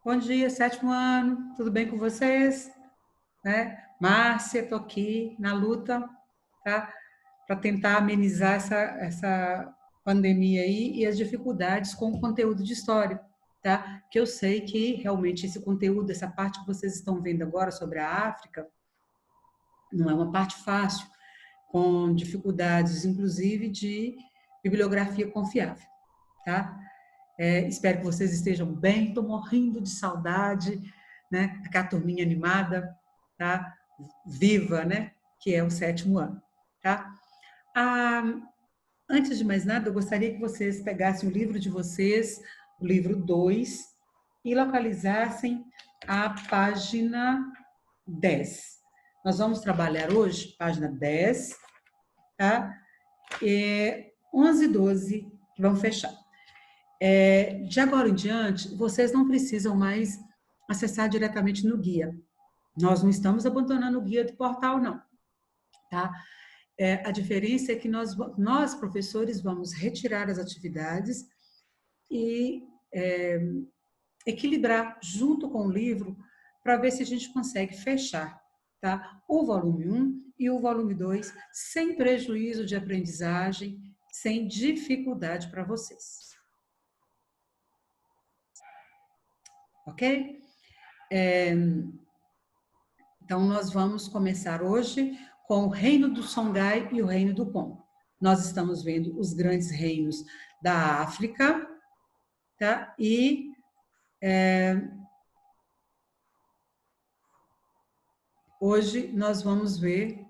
Bom dia, sétimo ano, tudo bem com vocês? Né? Márcia, estou aqui na luta, tá? Para tentar amenizar essa pandemia aí e as dificuldades com o conteúdo de história, tá? Que eu sei que realmente esse conteúdo, essa parte que vocês estão vendo agora sobre a África, não é uma parte fácil, com dificuldades, inclusive, de bibliografia confiável, tá? Espero que vocês estejam bem. Estou morrendo de saudade, né? Aquela turminha animada, tá? Viva, né? Que é o sétimo ano, tá? Ah, antes de mais nada, eu gostaria que vocês pegassem o livro de vocês, o livro 2, e localizassem a página 10. Nós vamos trabalhar hoje, página 10, tá? 11 e 12, vamos fechar. De agora em diante, vocês não precisam mais acessar diretamente no guia. Nós não estamos abandonando o guia do portal, não. Tá? A diferença é que nós, professores, vamos retirar as atividades e equilibrar junto com o livro para ver se a gente consegue fechar, tá? O volume 1 e o volume 2 sem prejuízo de aprendizagem, sem dificuldade para vocês. Ok? Então, nós vamos começar hoje com o reino do Songhai e o reino do Congo. Nós estamos vendo os grandes reinos da África, tá? E hoje nós vamos ver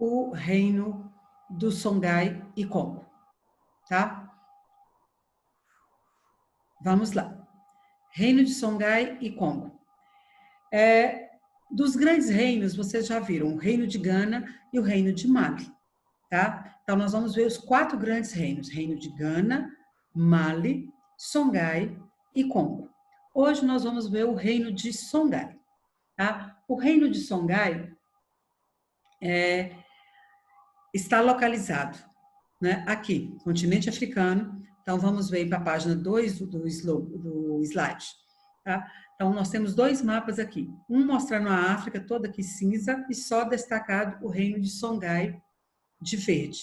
o reino do Songhai e Congo, tá? Vamos lá. Reino de Songhai e Congo. Dos grandes reinos, vocês já viram o reino de Gana e o reino de Mali, tá? Então, nós vamos ver os 4 grandes reinos: reino de Gana, Mali, Songhai e Congo. Hoje nós vamos ver o reino de Songhai, tá? O reino de Songhai está localizado, né, aqui, continente africano. Então, vamos ver para a página 2 do slide. Tá? Então, nós temos 2 mapas aqui. Um mostrando a África toda aqui cinza e só destacado o reino de Songhai de verde.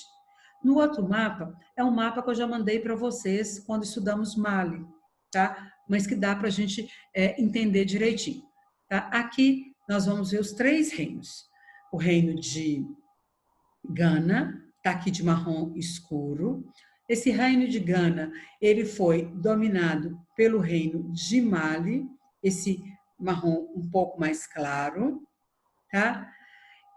No outro mapa, é um mapa que eu já mandei para vocês quando estudamos Mali, tá? Mas que dá para a gente entender direitinho. Tá? Aqui, nós vamos ver os 3 reinos. O reino de Gana, está aqui de marrom escuro. Esse reino de Gana, ele foi dominado pelo reino de Mali, esse marrom um pouco mais claro, tá?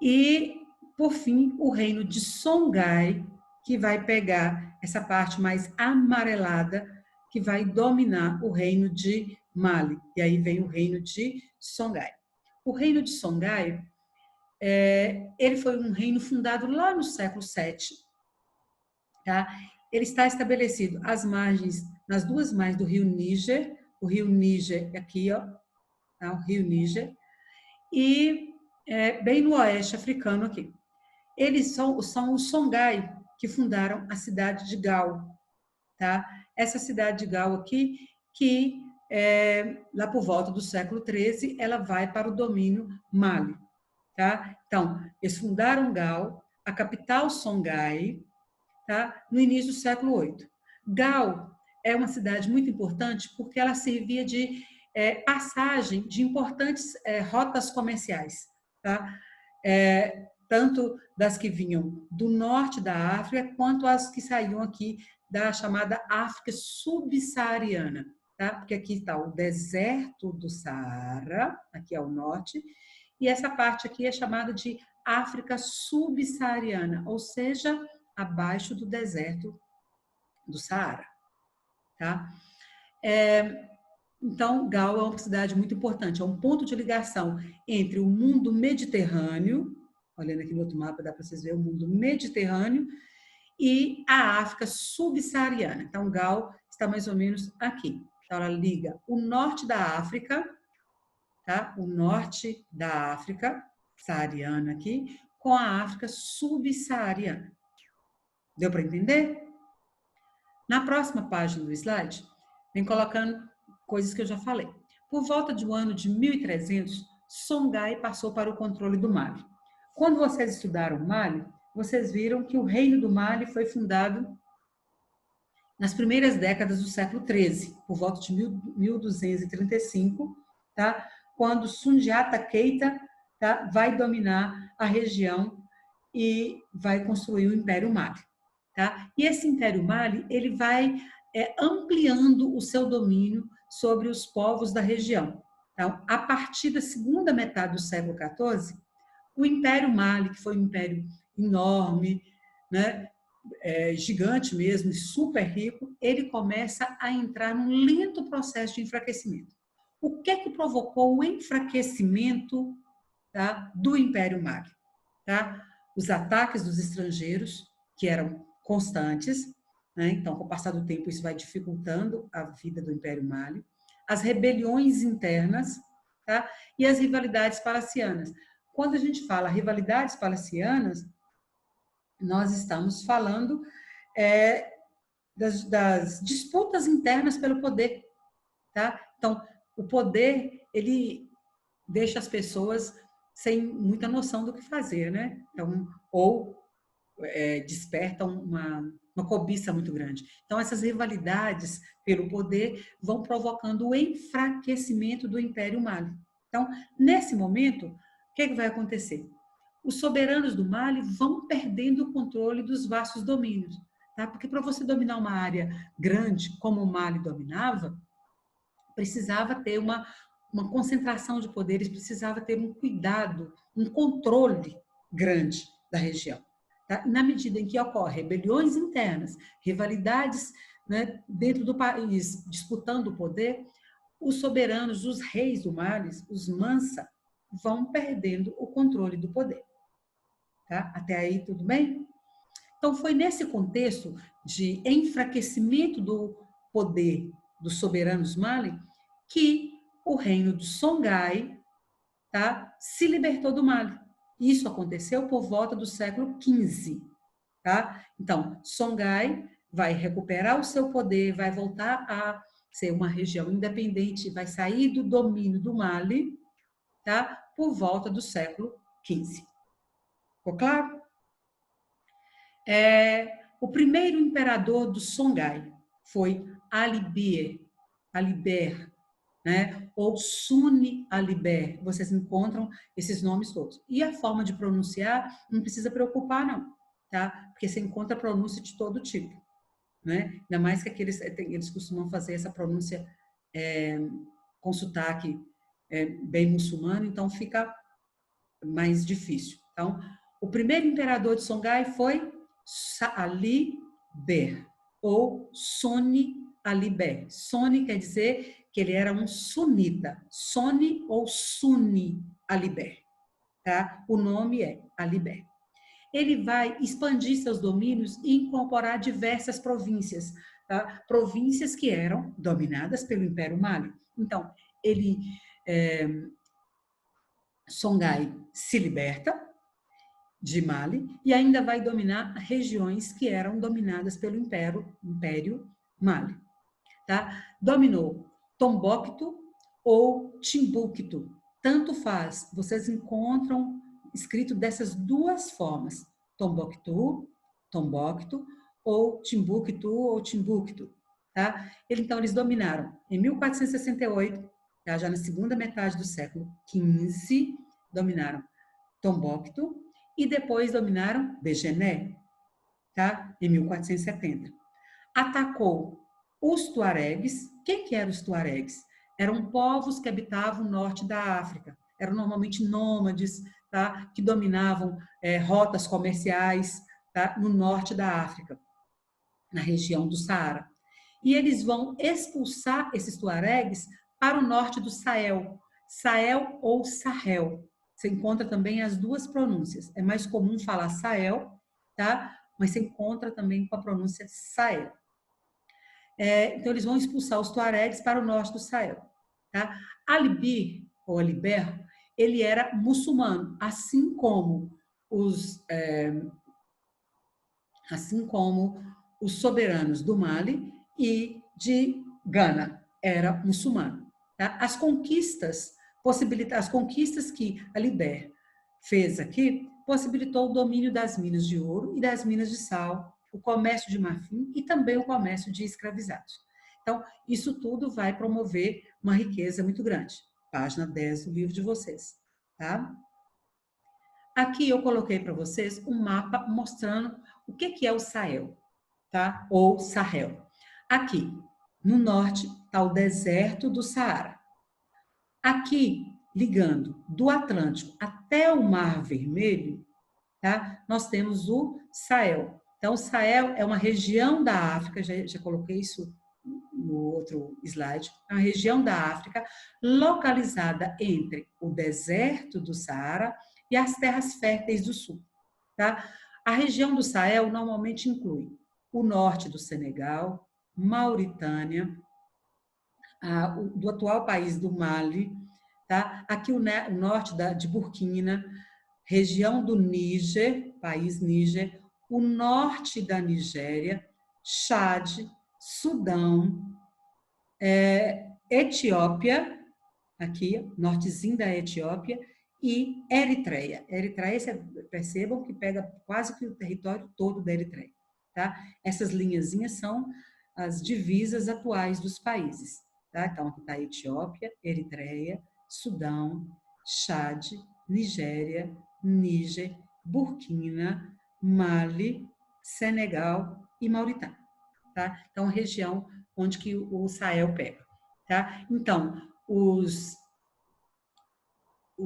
E, por fim, o reino de Songhai, que vai pegar essa parte mais amarelada, que vai dominar o reino de Mali. E aí vem o reino de Songhai. O reino de Songhai, ele foi um reino fundado lá no século VII, tá? Ele está estabelecido às margens, nas 2 margens do rio Níger, o rio Níger aqui, ó, tá? O rio Níger, e bem no oeste africano aqui. Eles são os Songhai que fundaram a cidade de Gao, tá? Essa cidade de Gao aqui, que lá por volta do século XIII, ela vai para o domínio Mali, tá? Então, eles fundaram Gao, a capital Songhai, tá? No início do século VIII. Gao é uma cidade muito importante porque ela servia de passagem de importantes rotas comerciais, tá? Tanto das que vinham do norte da África, quanto as que saíam aqui da chamada África subsaariana, tá? Porque aqui está o deserto do Saara, aqui ao norte, e essa parte aqui é chamada de África subsaariana, ou seja, abaixo do deserto do Saara, tá? Então, Gao é uma cidade muito importante, é um ponto de ligação entre o mundo mediterrâneo, olhando aqui no outro mapa, dá para vocês verem o mundo mediterrâneo, e a África subsaariana. Então, Gao está mais ou menos aqui. Então, ela liga o norte da África, tá? O norte da África, saariana aqui, com a África subsaariana. Deu para entender? Na próxima página do slide, vem colocando coisas que eu já falei. Por volta do ano de 1300, Songhai passou para o controle do Mali. Quando vocês estudaram o Mali, vocês viram que o reino do Mali foi fundado nas primeiras décadas do século XIII, por volta de 1235, tá? Quando Sundiata Keita, tá? Vai dominar a região e vai construir o Império Mali. Tá? E esse Império Mali, ele vai ampliando o seu domínio sobre os povos da região. Então, a partir da segunda metade do século XIV, o Império Mali, que foi um império enorme, né, gigante mesmo, e super rico, ele começa a entrar num lento processo de enfraquecimento. O que é que provocou o enfraquecimento, tá, do Império Mali? Tá? Os ataques dos estrangeiros, que eram constantes, né? Então, com o passar do tempo, isso vai dificultando a vida do Império Mali, as rebeliões internas, tá? E as rivalidades palacianas. Quando a gente fala rivalidades palacianas, nós estamos falando das disputas internas pelo poder, tá? Então, o poder, ele deixa as pessoas sem muita noção do que fazer, né? Então, ou despertam uma cobiça muito grande. Então, essas rivalidades pelo poder vão provocando o enfraquecimento do Império Mali. Então, nesse momento, o que vai acontecer? Os soberanos do Mali vão perdendo o controle dos vastos domínios, tá? Porque para você dominar uma área grande, como o Mali dominava, precisava ter uma concentração de poderes, precisava ter um cuidado, um controle grande da região. Tá? Na medida em que ocorrem rebeliões internas, rivalidades, né, dentro do país, disputando o poder, os soberanos, os reis do Mali, os Mansa, vão perdendo o controle do poder. Tá? Até aí, tudo bem? Então, foi nesse contexto de enfraquecimento do poder dos soberanos Mali que o reino do Songhai, tá, se libertou do Mali. Isso aconteceu por volta do século XV. Tá? Então, Songhai vai recuperar o seu poder, vai voltar a ser uma região independente, vai sair do domínio do Mali, tá? Por volta do século XV. Ficou claro? O primeiro imperador do Songhai foi Alibert, né? Ou Suni Alibert. Vocês encontram esses nomes todos. E a forma de pronunciar não precisa preocupar, não, tá? Porque você encontra pronúncia de todo tipo, né? Ainda mais que eles costumam fazer essa pronúncia com sotaque bem muçulmano, então fica mais difícil. Então, o primeiro imperador de Songhai foi Ali Ber, ou Soni Ali Ber. Soni quer dizer que ele era um sunita. Soni ou Suni Ali Ber. Tá? O nome é Ali Ber. Ele vai expandir seus domínios e incorporar diversas províncias, tá? Províncias que eram dominadas pelo Império Mali. Então, Songhai se liberta de Mali e ainda vai dominar regiões que eram dominadas pelo Império Mali. Tá? Dominou Tombouctou ou Timbuktu, tanto faz, vocês encontram escrito dessas duas formas, Tombouctou ou Timbuktu. Tá? Então, eles dominaram em 1468, tá? Já na segunda metade do século XV, dominaram Tombouctou e depois dominaram Begené, tá? Em 1470. Atacou os tuaregues. Quem que eram os tuaregues? Eram povos que habitavam o norte da África. Eram normalmente nômades, tá? Que dominavam rotas comerciais, tá? No norte da África, na região do Saara. E eles vão expulsar esses tuaregues para o norte do Sahel. Sahel ou Sahel. Você encontra também as duas pronúncias. É mais comum falar Sahel, tá? Mas você encontra também com a pronúncia Sahel. Então, eles vão expulsar os tuaregues para o norte do Sahel. Tá? Alibir, ou Alibert, ele era muçulmano, assim como assim como os soberanos do Mali e de Gana, era muçulmano. Tá? As conquistas que Alibert fez aqui possibilitou o domínio das minas de ouro e das minas de sal, o comércio de marfim e também o comércio de escravizados. Então, isso tudo vai promover uma riqueza muito grande. Página 10 do livro de vocês, tá? Aqui eu coloquei para vocês um mapa mostrando o que é o Sahel, tá? Ou Sahel. Aqui, no norte, está o deserto do Saara. Aqui, ligando do Atlântico até o Mar Vermelho, tá? Nós temos o Sahel. Então, o Sahel é uma região da África, já coloquei isso no outro slide, é uma região da África localizada entre o deserto do Saara e as terras férteis do sul. Tá? A região do Sahel normalmente inclui o norte do Senegal, Mauritânia, do atual país do Mali, tá? Aqui o norte de Burkina, região do Níger, país Níger, o norte da Nigéria, Chad, Sudão, Etiópia, aqui, nortezinho da Etiópia, e Eritreia. Eritreia, percebam que pega quase que o território todo da Eritreia. Tá? Essas linhazinhas são as divisas atuais dos países. Tá? Então, aqui está Etiópia, Eritreia, Sudão, Chad, Nigéria, Níger, Burkina, Mali, Senegal e Mauritânia. Tá? Então, a região onde que o Sahel pega. Tá? Então, os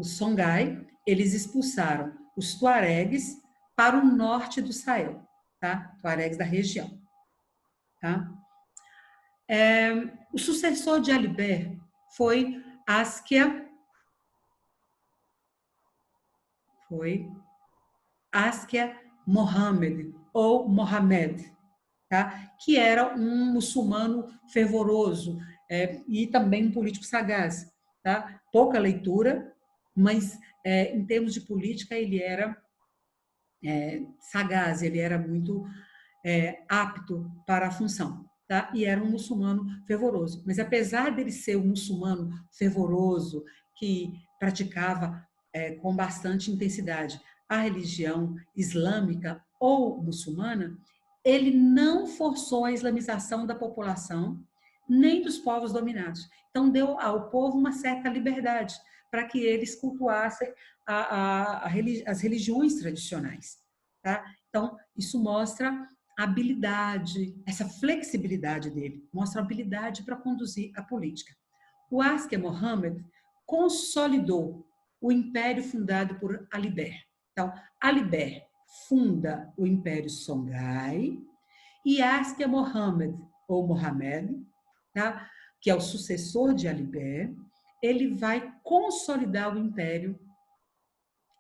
Songhai, eles expulsaram os tuaregues para o norte do Sahel, tá? Tuaregues da região. Tá? O sucessor de Alibert foi Askia Mohammed, ou Mohamed, tá? Que era um muçulmano fervoroso e também um político sagaz. Tá? Pouca leitura, mas em termos de política ele era sagaz, ele era muito apto para a função. Tá? E era um muçulmano fervoroso. Mas apesar dele ser um muçulmano fervoroso, que praticava com bastante intensidade a religião islâmica ou muçulmana, ele não forçou a islamização da população, nem dos povos dominados. Então, deu ao povo uma certa liberdade para que eles cultuassem as religiões tradicionais. Tá? Então, isso mostra a habilidade, essa flexibilidade dele, mostra a habilidade para conduzir a política. O Askia Mohammed consolidou o império fundado por Alibert. Então, Alibert funda o Império Songhai e Askia Mohammed, ou Mohamed, tá? Que é o sucessor de Alibert, ele vai consolidar o Império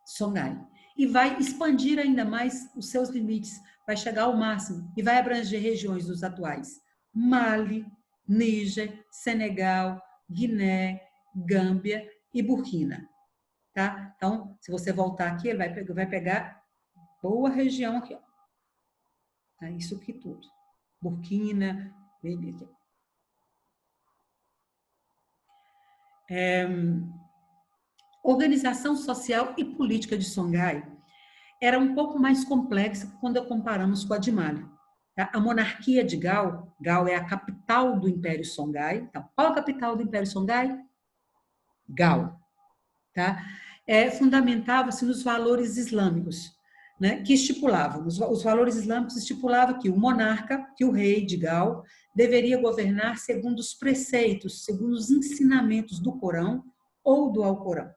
Songhai e vai expandir ainda mais os seus limites, vai chegar ao máximo e vai abranger regiões dos atuais Mali, Níger, Senegal, Guiné, Gâmbia e Burkina. Tá? Então, se você voltar aqui, ele vai pegar boa região aqui. Ó. Tá? Isso aqui tudo. Burkina, beleza. Organização social e política de Songhai era um pouco mais complexa quando comparamos com a de Mali. Tá? A monarquia de Gao, Gao é a capital do Império Songhai. Então, qual a capital do Império Songhai? Gao. Tá? Fundamentava-se nos valores islâmicos, né, que estipulavam, os valores islâmicos estipulavam que o monarca, que o rei de Gao, deveria governar segundo os preceitos, segundo os ensinamentos do Corão ou do Alcorão.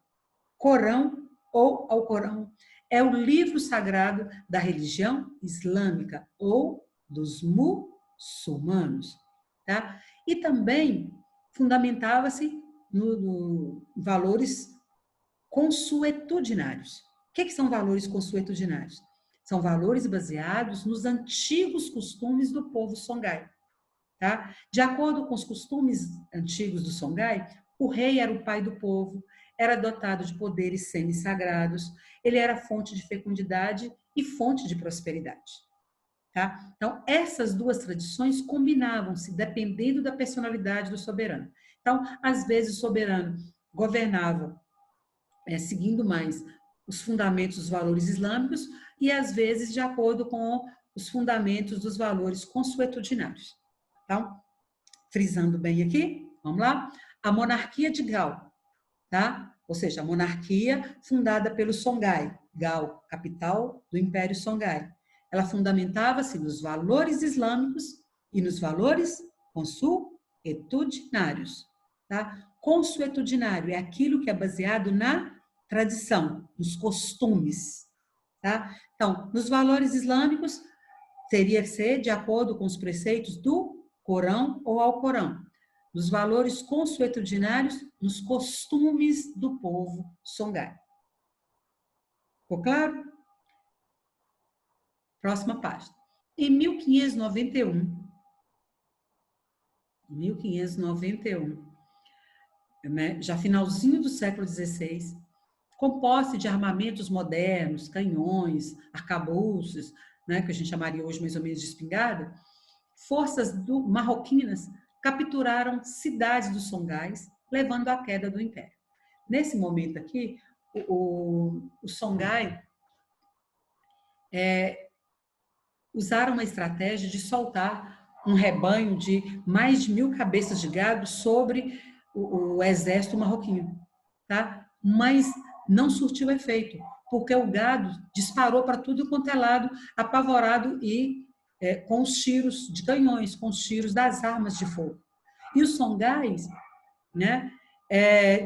Corão ou Alcorão é o livro sagrado da religião islâmica ou dos muçulmanos. Tá? E também fundamentava-se no valores consuetudinários. O que são valores consuetudinários? São valores baseados nos antigos costumes do povo Songhai. Tá? De acordo com os costumes antigos do Songhai, o rei era o pai do povo, era dotado de poderes semi-sagrados, ele era fonte de fecundidade e fonte de prosperidade. Tá? Então, essas duas tradições combinavam-se dependendo da personalidade do soberano. Então, às vezes, o soberano governava seguindo mais os fundamentos dos valores islâmicos e, às vezes, de acordo com os fundamentos dos valores consuetudinários. Então, frisando bem aqui, vamos lá? A monarquia de Gao, tá? Ou seja, a monarquia fundada pelo Songhai, Gao, capital do Império Songhai. Ela fundamentava-se nos valores islâmicos e nos valores consuetudinários, tá? Consuetudinário é aquilo que é baseado na tradição, nos costumes, tá? Então, nos valores islâmicos, teria que ser de acordo com os preceitos do Corão ou Alcorão. Nos valores consuetudinários, nos costumes do povo Songhai. Ficou claro? Próxima página. Em 1591, né, já finalzinho do século XVI, com posse de armamentos modernos, canhões, arcabouços, né, que a gente chamaria hoje mais ou menos de espingarda, forças marroquinas capturaram cidades dos Songhais, levando à queda do Império. Nesse momento aqui, o Songhai usaram uma estratégia de soltar um rebanho de mais de 1.000 cabeças de gado sobre o exército marroquino, tá? Mas não surtiu efeito, porque o gado disparou para tudo quanto é lado, apavorado e com os tiros de canhões, com os tiros das armas de fogo. E os Songhais, né,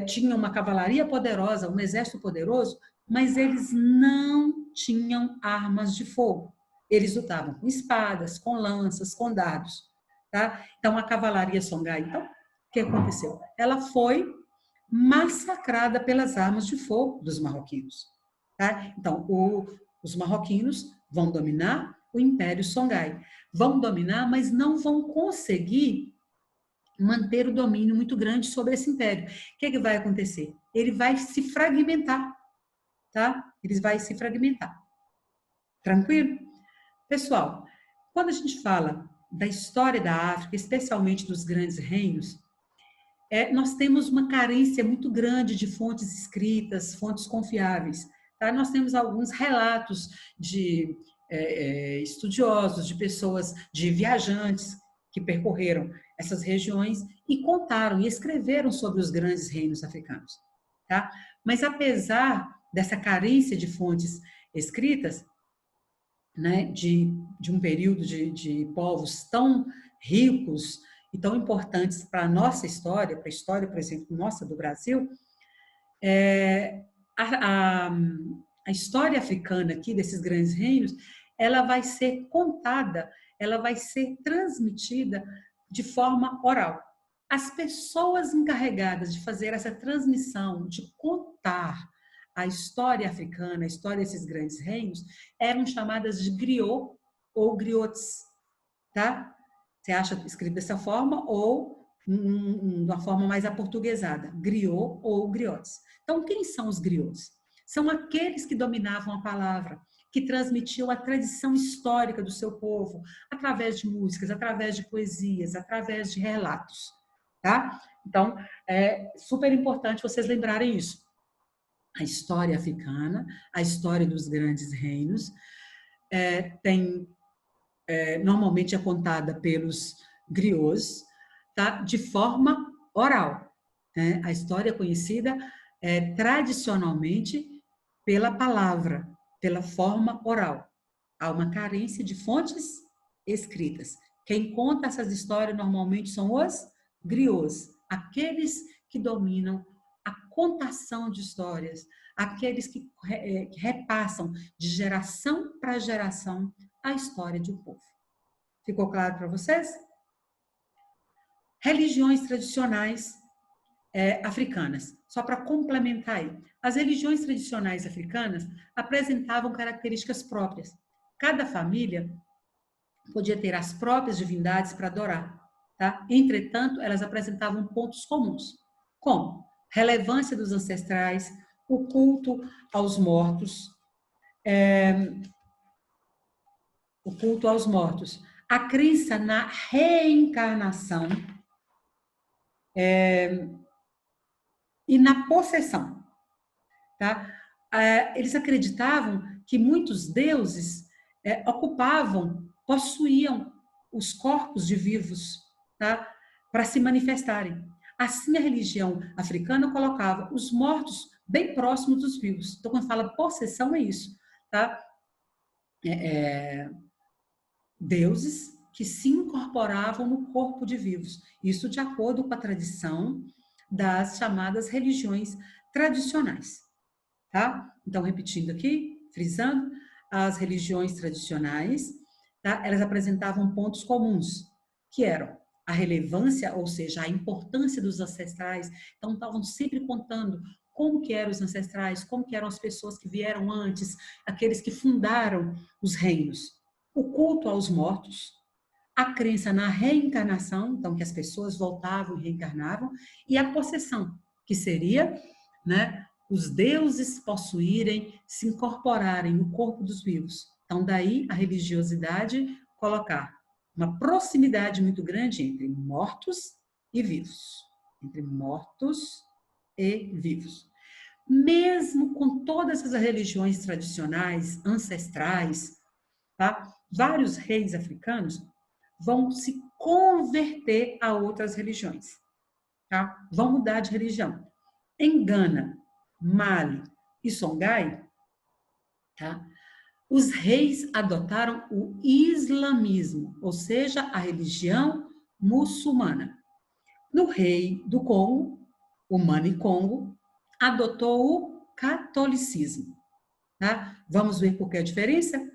tinham uma cavalaria poderosa, um exército poderoso, mas eles não tinham armas de fogo. Eles lutavam com espadas, com lanças, com dardos. Tá? Então, a cavalaria Songhai, então, o que aconteceu? Ela foi massacrada pelas armas de fogo dos marroquinos. Tá? Então, os marroquinos vão dominar o Império Songhai. Vão dominar, mas não vão conseguir manter o domínio muito grande sobre esse império. O que vai acontecer? Ele vai se fragmentar. Tá? Ele vai se fragmentar. Tranquilo? Pessoal, quando a gente fala da história da África, especialmente dos grandes reinos, nós temos uma carência muito grande de fontes escritas, fontes confiáveis. Tá? Nós temos alguns relatos de estudiosos, de pessoas, de viajantes que percorreram essas regiões e contaram e escreveram sobre os grandes reinos africanos. Tá? Mas apesar dessa carência de fontes escritas, né, de um período de povos tão ricos e tão importantes para a nossa história, para a história, por exemplo, nossa do Brasil, a história africana aqui, desses grandes reinos, ela vai ser contada, ela vai ser transmitida de forma oral. As pessoas encarregadas de fazer essa transmissão, de contar a história africana, a história desses grandes reinos, eram chamadas de griot ou griots, tá? Você acha escrito dessa forma ou de uma forma mais aportuguesada, griot ou griots. Então, quem são os griots? São aqueles que dominavam a palavra, que transmitiam a tradição histórica do seu povo, através de músicas, através de poesias, através de relatos, tá? Então, é super importante vocês lembrarem isso. A história africana, a história dos grandes reinos, normalmente é contada pelos griots, tá? De forma oral. Né? A história é conhecida tradicionalmente pela palavra, pela forma oral. Há uma carência de fontes escritas. Quem conta essas histórias normalmente são os griots, aqueles que dominam a contação de histórias, aqueles que repassam de geração para geração a história de um povo. Ficou claro para vocês? Religiões tradicionais africanas. Só para complementar aí. As religiões tradicionais africanas apresentavam características próprias. Cada família podia ter as próprias divindades para adorar. Tá? Entretanto, elas apresentavam pontos comuns, como relevância dos ancestrais, o culto aos mortos, a crença na reencarnação e na possessão, tá? Eles acreditavam que muitos deuses possuíam os corpos de vivos, tá? Para se manifestarem. Assim, a religião africana colocava os mortos bem próximos dos vivos. Então, quando fala possessão, é isso, tá? Deuses que se incorporavam no corpo de vivos. Isso de acordo com a tradição das chamadas religiões tradicionais, tá? Então, repetindo aqui, frisando, as religiões tradicionais, tá? Elas apresentavam pontos comuns, que eram a relevância, ou seja, a importância dos ancestrais. Então, estavam sempre contando como que eram os ancestrais, como que eram as pessoas que vieram antes, aqueles que fundaram os reinos. O culto aos mortos, a crença na reencarnação, então que as pessoas voltavam e reencarnavam, e a possessão, que seria, né, os deuses possuírem, se incorporarem no corpo dos vivos. Então, daí a religiosidade colocar uma proximidade muito grande entre mortos e vivos. Entre mortos e vivos. Mesmo com todas essas religiões tradicionais, ancestrais, tá? Vários reis africanos vão se converter a outras religiões, tá? Vão mudar de religião. Em Gana, Mali e Songhai, tá? Os reis adotaram o islamismo, ou seja, a religião muçulmana. No rei do Congo, o Mani Congo, adotou o catolicismo. Tá? Vamos ver por que a diferença?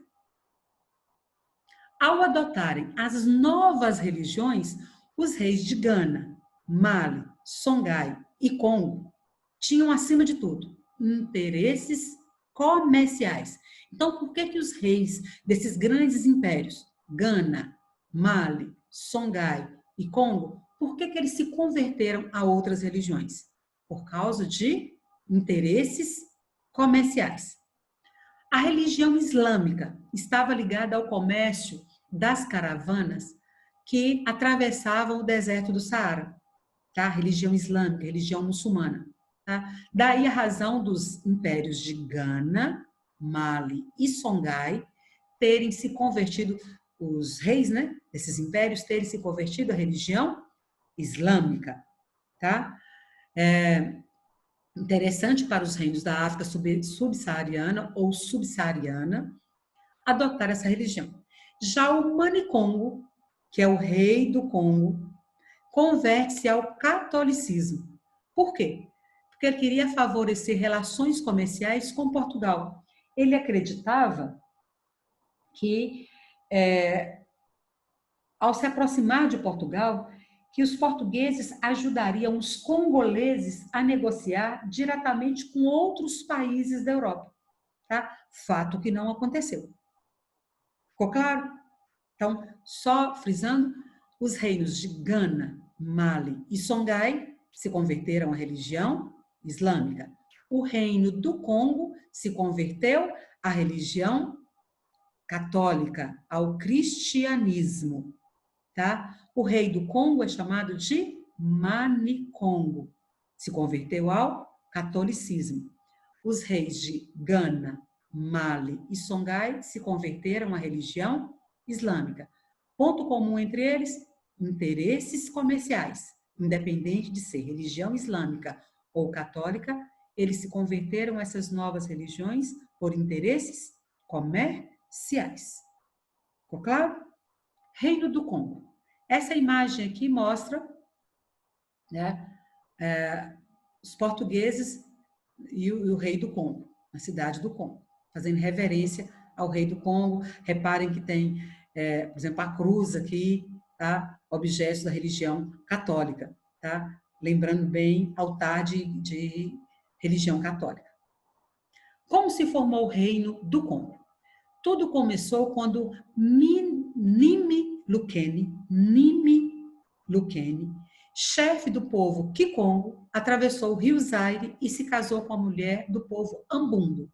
Ao adotarem as novas religiões, os reis de Gana, Mali, Songhai e Congo tinham, acima de tudo, interesses comerciais. Então, por que os reis desses grandes impérios, Gana, Mali, Songhai e Congo, por que eles se converteram a outras religiões? Por causa de interesses comerciais. A religião islâmica estava ligada ao comércio das caravanas que atravessavam o deserto do Saara, tá? Religião islâmica, religião muçulmana, tá? Daí a razão dos impérios de Gana, Mali e Songhai terem se convertido, os reis, né, desses impérios terem se convertido à religião islâmica, tá? Interessante para os reinos da África subsaariana ou subsaariana adotar essa religião. Já o Mani Congo, que é o rei do Congo, converte-se ao catolicismo. Por quê? Porque ele queria favorecer relações comerciais com Portugal. Ele acreditava que, ao se aproximar de Portugal, que os portugueses ajudariam os congoleses a negociar diretamente com outros países da Europa. Tá? Fato que não aconteceu. Ficou claro? Então, só frisando, os reinos de Gana, Mali e Songhai se converteram à religião islâmica. O reino do Congo se converteu à religião católica, ao cristianismo. Tá? O rei do Congo é chamado de Mani Congo. Se converteu ao catolicismo. Os reis de Gana, Mali e Songhai se converteram à religião islâmica. Ponto comum entre eles, interesses comerciais. Independente de ser religião islâmica ou católica, eles se converteram a essas novas religiões por interesses comerciais. Ficou claro? Reino do Congo. Essa imagem aqui mostra, né, os portugueses e o rei do Congo, na cidade do Congo, fazendo reverência ao rei do Congo. Reparem que tem, por exemplo, a cruz aqui, tá? Objetos da religião católica, tá? Lembrando bem, altar de religião católica. Como se formou o reino do Congo? Tudo começou quando Nimi Lukeni chefe do povo Kikongo, atravessou o rio Zaire e se casou com a mulher do povo Ambundo.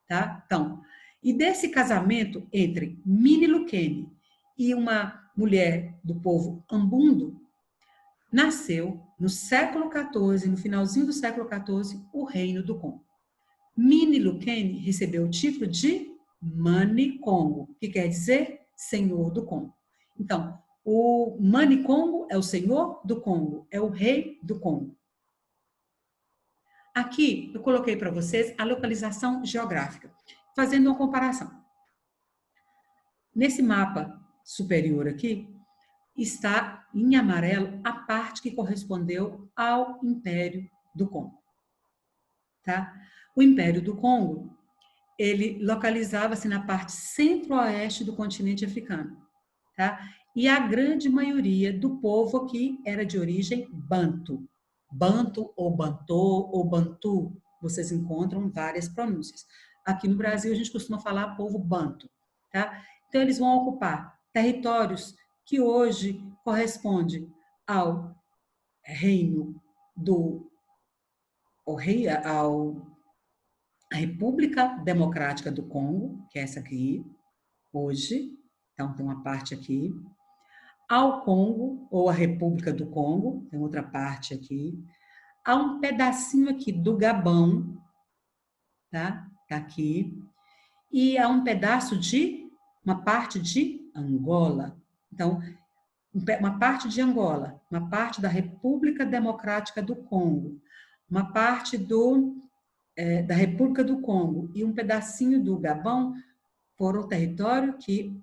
Tá? Então, e desse casamento entre Minnie Lukene e uma mulher do povo Ambundo, nasceu no século XIV, no finalzinho do século XIV, o Reino do Congo. Minnie Lukene recebeu o título de Mani Congo, que quer dizer Senhor do Congo. Então, o Mani Congo é o Senhor do Congo, é o Rei do Congo. Aqui eu coloquei para vocês a localização geográfica, fazendo uma comparação. Nesse mapa superior aqui, está em amarelo a parte que correspondeu ao Império do Congo. Tá? O Império do Congo, ele localizava-se na parte centro-oeste do continente africano. Tá? E a grande maioria do povo aqui era de origem banto. Banto ou bantô ou bantu, vocês encontram várias pronúncias. Aqui no Brasil a gente costuma falar povo banto. Tá? Então eles vão ocupar territórios que hoje corresponde ao reino do a República Democrática do Congo, que é essa aqui, hoje, então tem uma parte aqui, ao Congo, ou a República do Congo, tem outra parte aqui, há um pedacinho aqui do Gabão, tá? Tá aqui, e há um pedaço de, uma parte de Angola. Então, uma parte de Angola, uma parte da República Democrática do Congo, uma parte da República do Congo e um pedacinho do Gabão foram o território que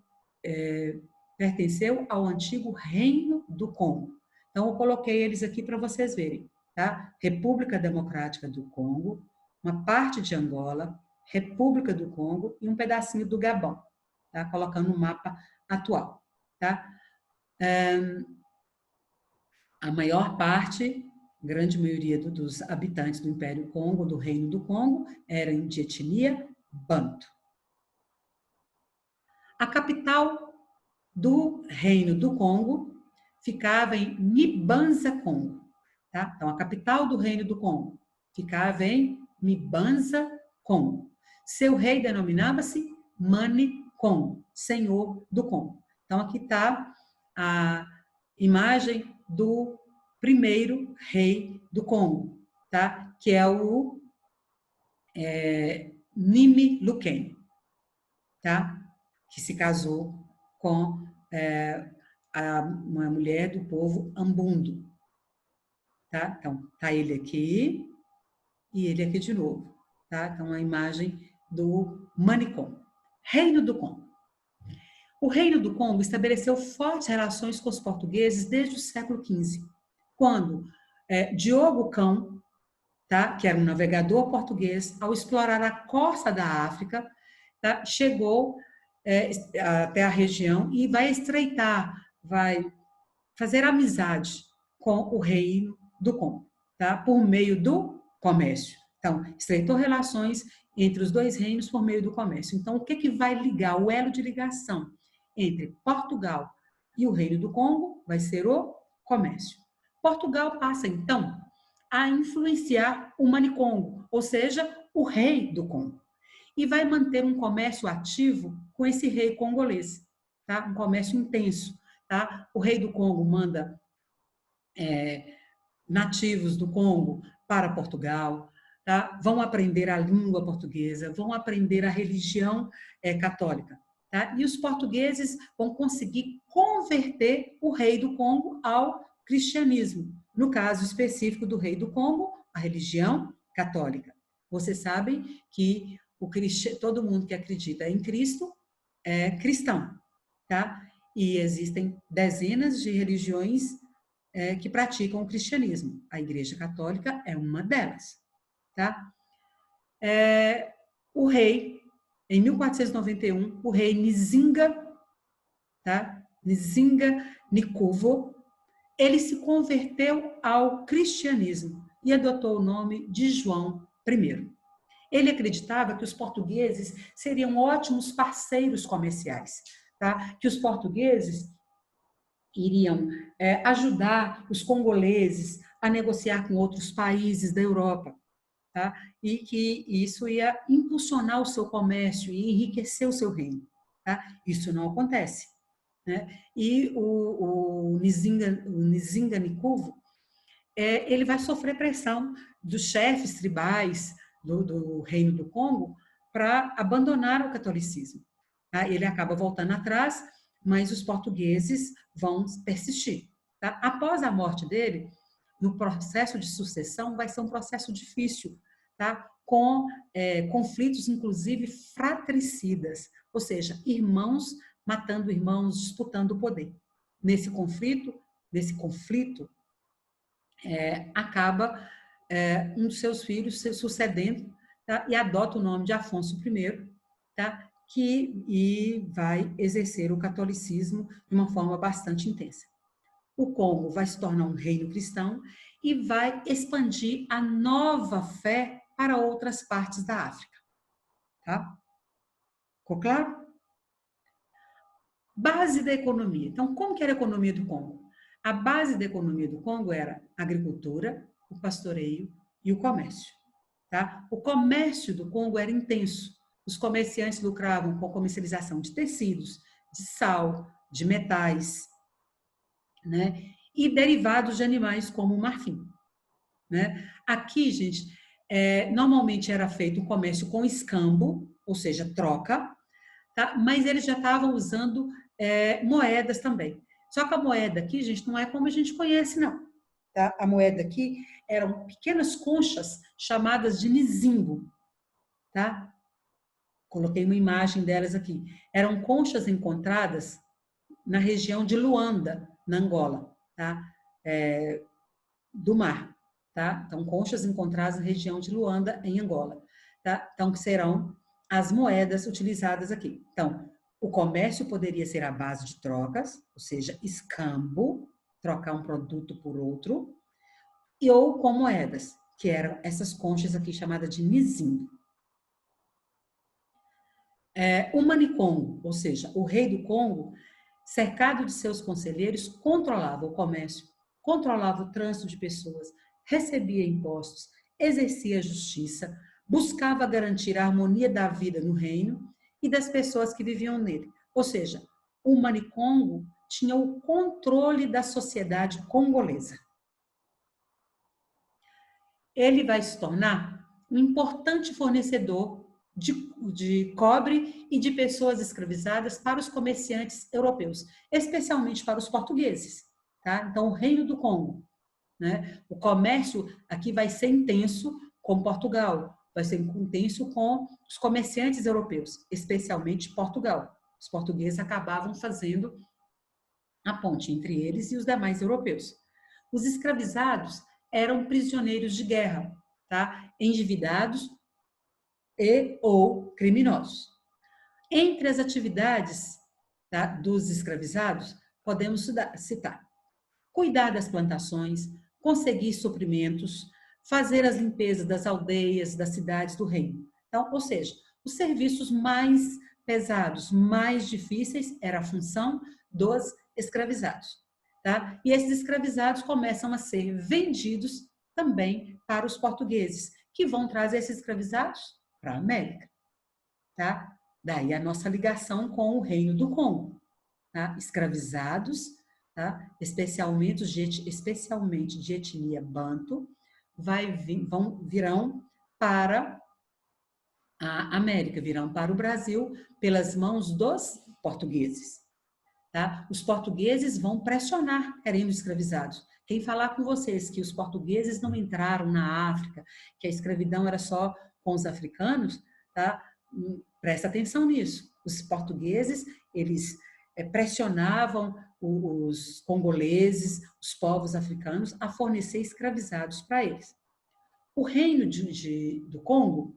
pertenceu ao antigo Reino do Congo. Então, eu coloquei eles aqui para vocês verem, tá? República Democrática do Congo, uma parte de Angola, República do Congo e um pedacinho do Gabão, tá? Colocando o mapa atual, tá? A maior parte, grande maioria dos habitantes do Império Congo, do Reino do Congo, eram de etnia banto. A capital do Reino do Congo ficava em Mbanza, Congo. Tá? Então, a capital do Reino do Congo ficava em Mbanza, Congo. Seu rei denominava-se Mani Congo, Senhor do Congo. Então, aqui está a imagem do primeiro rei do Congo, tá? Que é o Nimi Lukene, tá? Que se casou com uma mulher do povo Ambundo. Tá? Então, tá ele aqui e ele aqui de novo. Tá? Então, a imagem do Mani Congo. Reino do Congo. O Reino do Congo estabeleceu fortes relações com os portugueses desde o século XV, quando Diogo Cão, tá? Que era um navegador português, ao explorar a costa da África, tá? Chegou até a região e vai estreitar, vai fazer amizade com o Reino do Congo, tá? Por meio do comércio. Então, estreitou relações entre os dois reinos por meio do comércio. Então, o que vai ligar, o elo de ligação entre Portugal e o Reino do Congo vai ser o comércio. Portugal passa, então, a influenciar o Mani Congo, ou seja, o rei do Congo, e vai manter um comércio ativo com esse rei congolês, tá? Um comércio intenso, tá? O rei do Congo manda nativos do Congo para Portugal, tá? Vão aprender a língua portuguesa, vão aprender a religião católica, tá? E os portugueses vão conseguir converter o rei do Congo ao cristianismo. No caso específico do rei do Congo, a religião católica. Vocês sabem que todo mundo que acredita em Cristo é cristão, tá? E existem dezenas de religiões que praticam o cristianismo. A Igreja Católica é uma delas, tá? O rei, em 1491, o rei Nzinga, tá? Nzinga Nkuvo, ele se converteu ao cristianismo e adotou o nome de João I. Ele acreditava que os portugueses seriam ótimos parceiros comerciais, tá? Que os portugueses iriam ajudar os congoleses a negociar com outros países da Europa, tá? E que isso ia impulsionar o seu comércio e enriquecer o seu reino, tá? Isso não acontece, né? E o Nzinga Nkuvu, ele vai sofrer pressão dos chefes tribais do Reino do Congo para abandonar o catolicismo, tá? Ele acaba voltando atrás, mas os portugueses vão persistir, tá? Após a morte dele, no processo de sucessão, vai ser um processo difícil, tá? Com conflitos, inclusive, fratricidas, ou seja, irmãos matando irmãos, disputando o poder. Nesse conflito, acaba um dos seus filhos se sucedendo, tá? E adota o nome de Afonso I, tá? E vai exercer o catolicismo de uma forma bastante intensa. O Congo vai se tornar um reino cristão e vai expandir a nova fé para outras partes da África. Tá? Ficou claro? Base da economia. Então, como que era a economia do Congo? A base da economia do Congo era a agricultura, o pastoreio e o comércio. Tá? O comércio do Congo era intenso. Os comerciantes lucravam com a comercialização de tecidos, de sal, de metais, né? E derivados de animais como o marfim. Né? Aqui, gente, normalmente era feito o comércio com escambo, ou seja, troca, tá? Mas eles já estavam usando moedas também. Só que a moeda aqui, gente, não é como a gente conhece, não. Tá? A moeda aqui eram pequenas conchas chamadas de nizimbo. Tá? Coloquei uma imagem delas aqui. Eram conchas encontradas na região de Luanda, na Angola, tá? Do mar. Tá? Então, conchas encontradas na região de Luanda, em Angola. Tá? Então, que serão as moedas utilizadas aqui. Então, o comércio poderia ser à base de trocas, ou seja, escambo, trocar um produto por outro, ou com moedas, que eram essas conchas aqui chamadas de nizimbo. O Manicongo, ou seja, o rei do Congo, cercado de seus conselheiros, controlava o comércio, controlava o trânsito de pessoas, recebia impostos, exercia justiça, buscava garantir a harmonia da vida no reino e das pessoas que viviam nele. Ou seja, o Manicongo tinha o controle da sociedade congolesa. Ele vai se tornar um importante fornecedor de cobre e de pessoas escravizadas para os comerciantes europeus, especialmente para os portugueses. Tá? Então, o Reino do Congo, né? O comércio aqui vai ser intenso com Portugal, vai ser intenso com os comerciantes europeus, especialmente Portugal. Os portugueses acabavam fazendo a ponte entre eles e os demais europeus. Os escravizados eram prisioneiros de guerra, tá? Endividados e ou criminosos. Entre as atividades, tá, dos escravizados, podemos citar: cuidar das plantações, conseguir suprimentos, fazer as limpezas das aldeias, das cidades do reino. Então, ou seja, os serviços mais pesados, mais difíceis, era a função dos escravizados. Tá? E esses escravizados começam a ser vendidos também para os portugueses, que vão trazer esses escravizados para a América. Tá? Daí a nossa ligação com o Reino do Congo. Tá? Escravizados, tá? especialmente de etnia banto, virão para a América, virão para o Brasil pelas mãos dos portugueses. Tá? Os portugueses vão pressionar querendo escravizados. Quem falar com vocês que os portugueses não entraram na África, que a escravidão era só com os africanos, tá? Presta atenção nisso. Os portugueses, eles pressionavam os congoleses, os povos africanos, a fornecer escravizados para eles. O reino do Congo,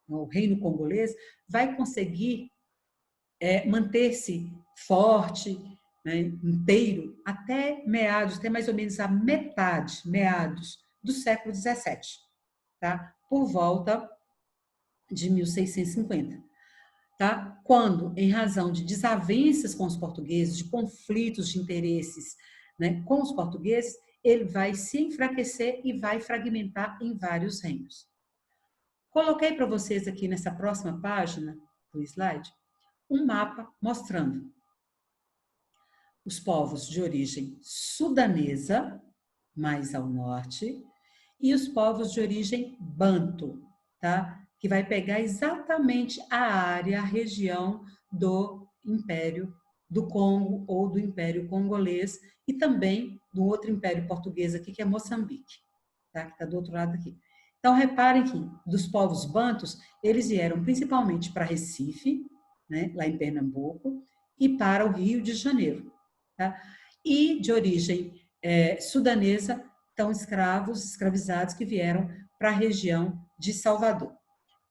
o reino congolês, vai conseguir manter-se forte, né, inteiro, até mais ou menos a meados do século XVII, tá? Por volta de 1650. Tá? Quando, em razão de desavenças com os portugueses, de conflitos de interesses né, com os portugueses, ele vai se enfraquecer e vai fragmentar em vários reinos. Coloquei para vocês aqui nessa próxima página do slide um mapa mostrando os povos de origem sudanesa, mais ao norte, e os povos de origem banto, tá? Que vai pegar exatamente a área, a região do Império do Congo ou do Império Congolês e também do outro império português aqui, que é Moçambique, tá? Que está do outro lado aqui. Então, reparem que dos povos bantos, eles vieram principalmente para Recife, né, lá em Pernambuco, e para o Rio de Janeiro. Tá? E de origem sudanesa, estão escravizados que vieram para a região de Salvador.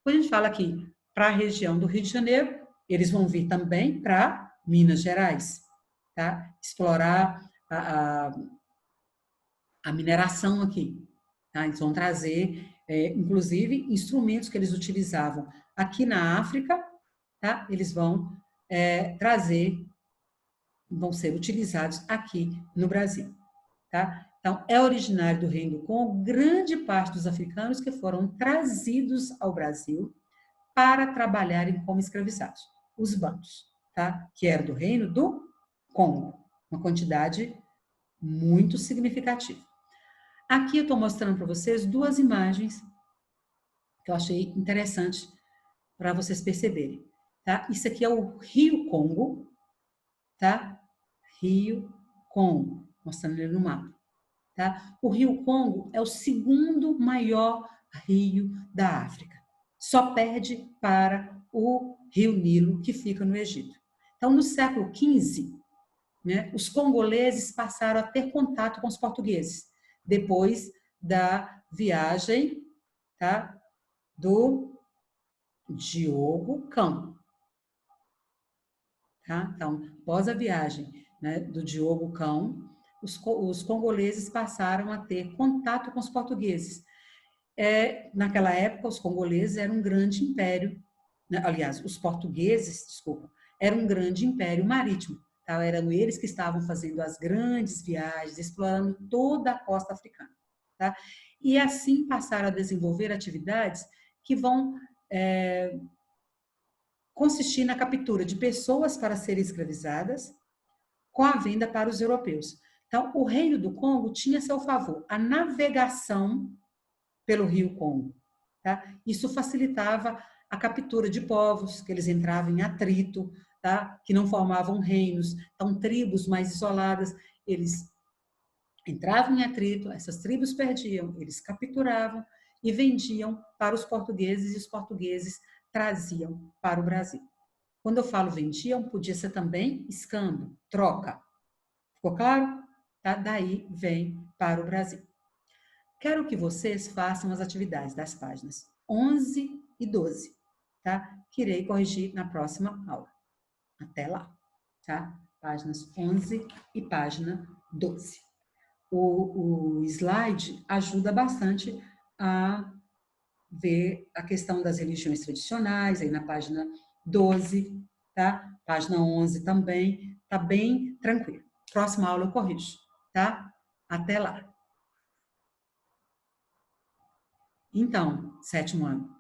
Quando a gente fala aqui para a região do Rio de Janeiro, eles vão vir também para Minas Gerais, tá? Explorar a mineração aqui. Tá? Eles vão trazer, inclusive, instrumentos que eles utilizavam aqui na África, tá? Eles vão trazer, vão ser utilizados aqui no Brasil. Tá? Então, é originário do Reino do Congo, grande parte dos africanos que foram trazidos ao Brasil para trabalharem como escravizados, os bantos, tá? Que era do Reino do Congo, uma quantidade muito significativa. Aqui eu estou mostrando para vocês duas imagens que eu achei interessante para vocês perceberem. Tá? Isso aqui é o Rio Congo, tá? Rio Congo, mostrando ele no mapa. Tá? O Rio Congo é o segundo maior rio da África. Só perde para o Rio Nilo, que fica no Egito. Então, no século XV, né, os congoleses passaram a ter contato com os portugueses, depois da viagem, tá, do Diogo Cão. Tá? Então, após a viagem, né, do Diogo Cão, os congoleses passaram a ter contato com os portugueses. Naquela época, os congoleses eram um grande império, né? Aliás, os portugueses, desculpa, eram um grande império marítimo. Tá? Eram eles que estavam fazendo as grandes viagens, explorando toda a costa africana. Tá? E assim passaram a desenvolver atividades que vão consistir na captura de pessoas para serem escravizadas com a venda para os europeus. Então, o Reino do Congo tinha a seu favor a navegação pelo Rio Congo. Tá? Isso facilitava a captura de povos, que eles entravam em atrito, tá? Que não formavam reinos. Então, tribos mais isoladas, eles entravam em atrito, essas tribos perdiam, eles capturavam e vendiam para os portugueses, e os portugueses traziam para o Brasil. Quando eu falo vendiam, podia ser também escambo, troca. Ficou claro? Tá? Daí vem para o Brasil. Quero que vocês façam as atividades das páginas 11 e 12, tá? Que irei corrigir na próxima aula. Até lá, tá? Páginas 11 e página 12. O slide ajuda bastante a ver a questão das religiões tradicionais, aí na página 12, tá? Página 11 também, tá bem tranquilo. Próxima aula eu corrijo, tá? Até lá. Então, 7º ano.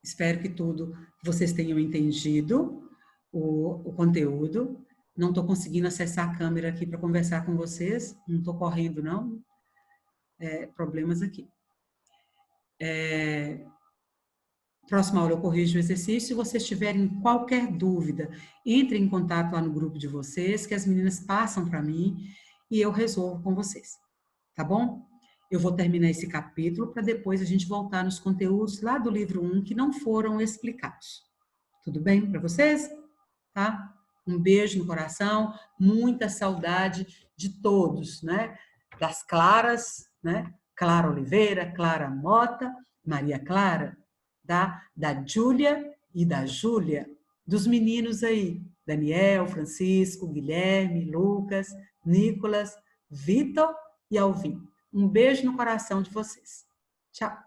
Espero que vocês tenham entendido o conteúdo. Não estou conseguindo acessar a câmera aqui para conversar com vocês. Não estou correndo, não. Problemas aqui. Próxima aula eu corrijo o exercício. Se vocês tiverem qualquer dúvida, entrem em contato lá no grupo de vocês, que as meninas passam para mim e eu resolvo com vocês. Tá bom? Eu vou terminar esse capítulo para depois a gente voltar nos conteúdos lá do livro 1 que não foram explicados. Tudo bem para vocês? Tá? Um beijo no coração, muita saudade de todos, né? Das Claras, né? Clara Oliveira, Clara Mota, Maria Clara, da Júlia e da Júlia, dos meninos aí, Daniel, Francisco, Guilherme, Lucas, Nicolas, Vitor e Alvin. Um beijo no coração de vocês. Tchau.